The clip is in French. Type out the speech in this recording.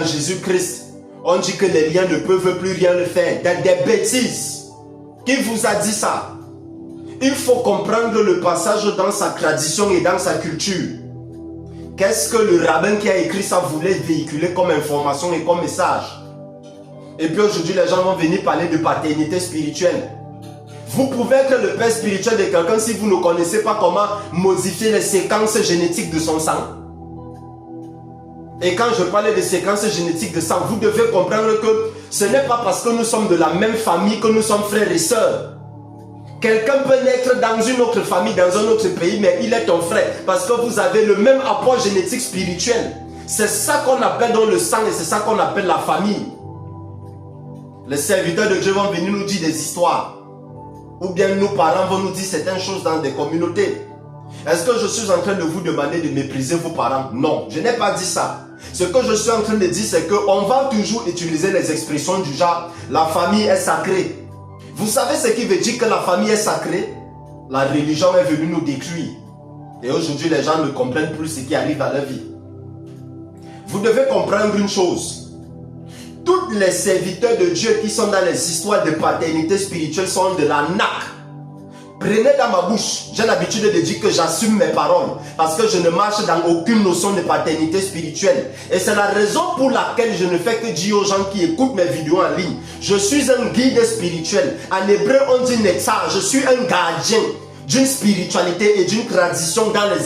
en Jésus-Christ, on dit que les liens ne peuvent plus rien le faire. Des bêtises. Qui vous a dit ça? Il faut comprendre le passage dans sa tradition et dans sa culture. Qu'est-ce que le rabbin qui a écrit ça voulait véhiculer comme information et comme message? Et puis aujourd'hui, les gens vont venir parler de paternité spirituelle. Vous pouvez être le père spirituel de quelqu'un si vous ne connaissez pas comment modifier les séquences génétiques de son sang. Et quand je parle de séquences génétiques de sang, vous devez comprendre que ce n'est pas parce que nous sommes de la même famille que nous sommes frères et sœurs. Quelqu'un peut naître dans une autre famille, dans un autre pays, mais il est ton frère parce que vous avez le même apport génétique spirituel. C'est ça qu'on appelle dans le sang et c'est ça qu'on appelle la famille. Les serviteurs de Dieu vont venir nous dire des histoires. Ou bien nos parents vont nous dire certaines choses dans des communautés. Est-ce que je suis en train de vous demander de mépriser vos parents? Non, je n'ai pas dit ça. Ce que je suis en train de dire, c'est qu'on va toujours utiliser les expressions du genre « la famille est sacrée ». Vous savez ce qui veut dire que la famille est sacrée? La religion est venue nous détruire. Et aujourd'hui, les gens ne comprennent plus ce qui arrive à leur vie. Vous devez comprendre une chose. Tous les serviteurs de Dieu qui sont dans les histoires de paternité spirituelle sont de la naque. Prenez dans ma bouche, j'ai l'habitude de dire que j'assume mes paroles parce que je ne marche dans aucune notion de paternité spirituelle. Et c'est la raison pour laquelle je ne fais que dire aux gens qui écoutent mes vidéos en ligne. Je suis un guide spirituel. En hébreu, on dit Netzar. Je suis un gardien d'une spiritualité et d'une tradition dans les